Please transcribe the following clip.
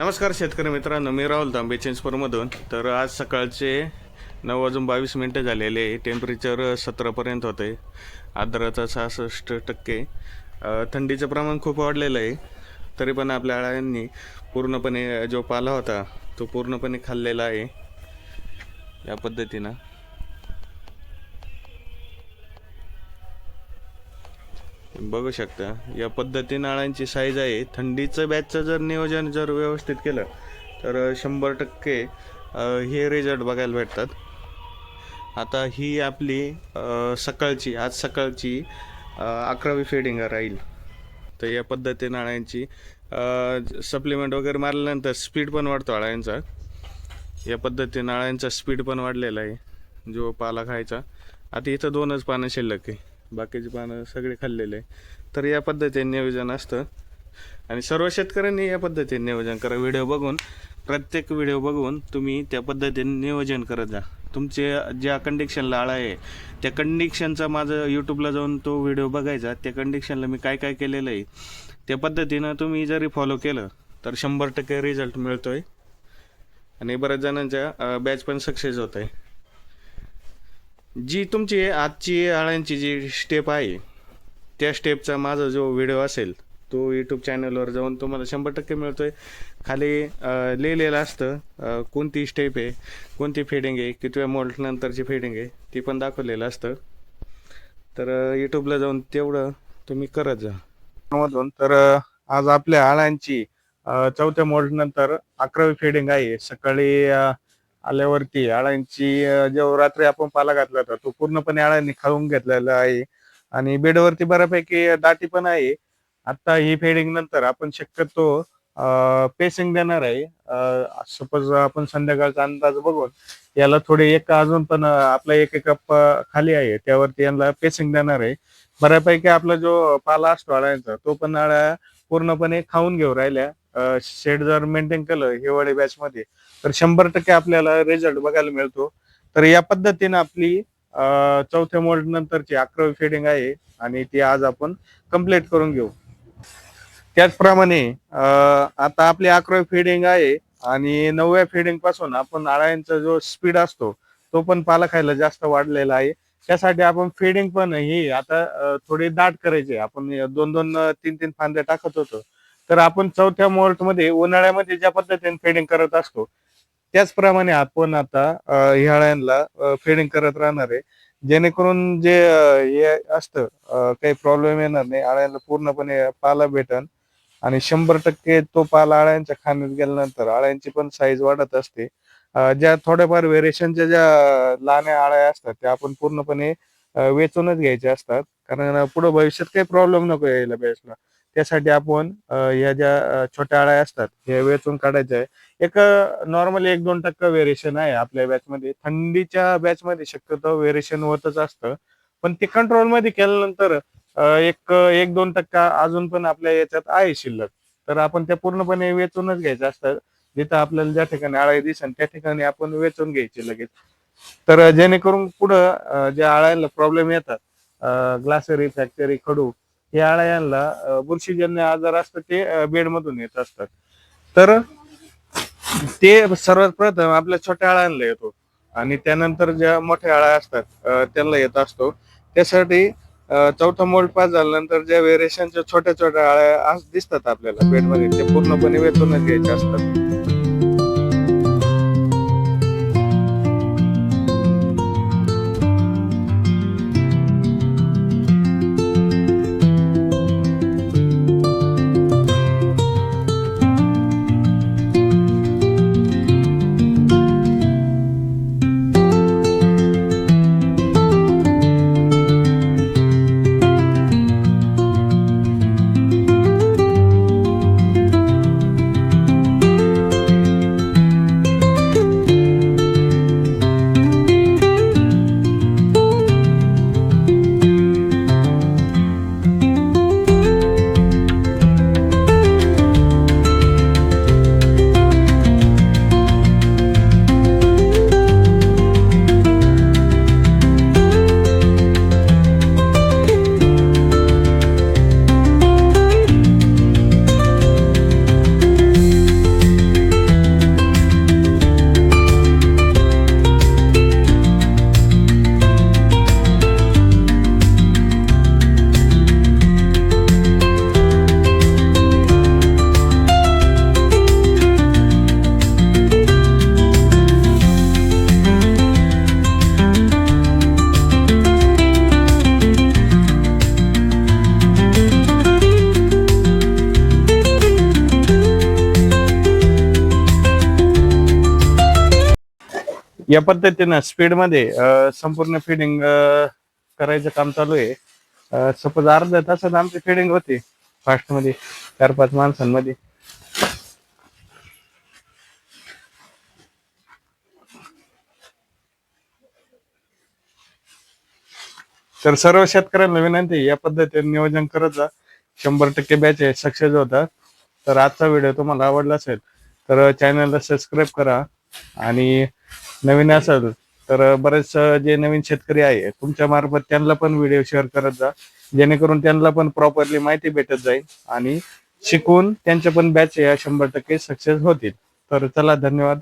नमस्कार शेतकरी मित्रांनो, मी राहुल तांबे चिंचपूरमधून. तर आज सकाळचे 9:22 झालेले. टेम्परेचर 17पर्यंत होते. आर्द्रता 66%. थंडीचं प्रमाण खूप वाढलेलं आहे. तरी पण आपल्या अळ्यांनी पूर्णपणे जो पाला होता तो पूर्णपणे खाल्लेला आहे. या पद्धतीनं बघू शकता. या पद्धतीनं अळ्यांची साईज आहे. थंडीचं बॅचचं जर नियोजन व्यवस्थित केलं तर 100% हे रिझल्ट बघायला भेटतात. आता ही आपली आज सकाळची 11वी फेडिंग राहील. तर या पद्धतीनं अळ्यांची सप्लिमेंट वगैरे मारल्यानंतर स्पीड पण वाढतो अळ्यांचा. या पद्धतीनं अळ्यांचा स्पीड पण वाढलेला आहे जो पाला खायचा. आता इथं 2च पानं शिल्लक आहे, बाकीची पानं सगळे खाल्लेले आहे. तर या पद्धतीने नियोजन असतं आणि सर्व शेतकऱ्यांनी या पद्धतीने नियोजन करा. प्रत्येक व्हिडिओ बघून तुम्ही त्या पद्धतीने नियोजन करत जा. तुमचे ज्या कंडिशनला आळा आहे त्या कंडिशनचा माझं यूट्यूबला जाऊन तो व्हिडिओ बघायचा. त्या कंडिशनला मी काय काय केलेलं आहे त्या पद्धतीनं तुम्ही जरी फॉलो केलं तर 100% रिझल्ट मिळतो आहे आणि बऱ्याच जणांच्या बॅच पण सक्सेस होत आहे. जी तुमची आजची अळ्यांची जी स्टेप आहे त्या स्टेपचा माझा जो व्हिडिओ असेल तो यूट्यूब चॅनलवर जाऊन तुम्हाला 100% मिळतो आहे. खाली लिहिलेलं असतं कोणती स्टेप आहे, कोणती फेडिंग आहे, कितव्या मोल्ट नंतरची फेडिंग आहे ती पण दाखवलेलं असतं. तर यूट्यूबला जाऊन तेवढं तुम्ही करत जा. तर आज आपल्या अळ्यांची 4थ्या मोल्ट नंतर 11वी फेडिंग आहे. सकाळी आल्यावरती अळ्यांची जो रात्री आपण पाला घातला होता तो पूर्णपणे अळ्यांनी खाऊन घेतलेला आहे आणि बेडवरती बऱ्यापैकी दाटी पण आहे. आता ही फेडिंग नंतर आपण शक्यतो पेसिंग देणार आहे. सपोज आपण संध्याकाळचा अंदाज बघून याला थोडे अजून पण आपला एक कप खाली आहे त्यावरती यांना पेसिंग देणार आहे. बऱ्यापैकी आपला जो पाला असतो अळ्यांचा तो पण अळ्या पूर्णपणे खाऊन घेऊ राहिल्या. शेड जर मेंटेन केलं हिवाळी बॅच मध्ये तर 100% आपल्याला रिझल्ट बघायला मिळतो. तर या पद्धतीने आपली 4थ्या मोल्ड नंतरची 11वी फेडिंग आहे आणि ती आज आपण कंप्लीट करून घेऊ. त्याचप्रमाणे आता आपली 11वी फेडिंग आहे आणि 9व्या फेडिंग पासून आपण अळ्यांचा जो स्पीड असतो तो पण पाला खायला जास्त वाढलेला आहे. त्यासाठी आपण फेडिंग पण ही आता थोडी दाट करायची. आपण 2-2 3-3 फांद्या टाकत होतो तर आपण 4थ्या मोल्ट मध्ये उन्हाळ्यामध्ये ज्या पद्धतीने फेडिंग करत असतो त्याचप्रमाणे आपण आता हिवाळ्यांना फेडिंग करत राहणार आहे. जेणेकरून जे हे असतं काही प्रॉब्लेम येणार नाही. अळ्यांना पूर्णपणे पाला भेटन आणि 100% तो पाला अळ्यांच्या खाण्यात गेल्यानंतर अळ्यांची पण साईज वाढत असते. ज्या थोड्याफार व्हेरिएशनच्या ज्या लहान अळ्या असतात त्या आपण पूर्णपणे वेचूनच घ्यायच्या असतात. कारण पुढे भविष्यात काही प्रॉब्लेम नको यायला बॅचला. त्यासाठी आपण या ज्या छोट्या अळ्या असतात हे वेचून काढायच्या आहे. एक नॉर्मली 1-2% व्हेरिएशन आहे आपल्या बॅच मध्ये. थंडीच्या बॅच मध्ये शक्यतो व्हेरिएशन होतच असतं पण ते कंट्रोल मध्ये केल्यानंतर 1-2% अजून पण आपल्या याच्यात आहे शिल्लक. तर आपण त्या पूर्णपणे वेचूनच घ्यायच्या असतात. जिथं आपल्याला ज्या ठिकाणी अळ्या दिसन त्या ठिकाणी आपण वेचून घ्यायचे लगेच. तर जेणेकरून पुढं ज्या अळ्यांना प्रॉब्लेम येतात ग्लासरी, फॅक्टरी, खडू या अळ्यांना बुरशीजन्य आजार असतात ते बेडमधून येत असतात. तर ते सर्वात प्रथम आपल्या छोट्या अळ्यांना येतो आणि त्यानंतर ज्या मोठ्या अळ्या असतात त्यांना येत असतो. त्यासाठी 4था मोल्ड पास झाल्यानंतर ज्या व्हेरिएशनच्या छोट्या छोट्या अळ्या दिसतात आपल्याला बेडमध्ये ते पूर्णपणे वेचूनच घ्यायचे असतात. या पद्धतीनं स्पीड मध्ये संपूर्ण फिडिंग करायचं काम चालू आहे. सपोज अर्ध्या तासात आमची फिडिंग होते फास्ट मध्ये 4-5 माणसांमध्ये. तर सर्व शेतकऱ्यांना विनंती आहे, या पद्धतीने नियोजन करत जा. 100% बॅच सक्सेस होतात. तर आजचा व्हिडिओ तुम्हाला आवडला असेल तर चॅनलला सबस्क्राईब करा, आणि नवीन असेल तर बरेच जे नवीन शेतकरी आहे तुमच्या मार्फत त्यांना पण व्हिडिओ शेअर करत जा, जेणेकरून त्यांना पण प्रॉपरली माहिती भेटत जाईल आणि शिकून त्यांच्या पण बॅच या 100% सक्सेस होतील. तर चला, धन्यवाद.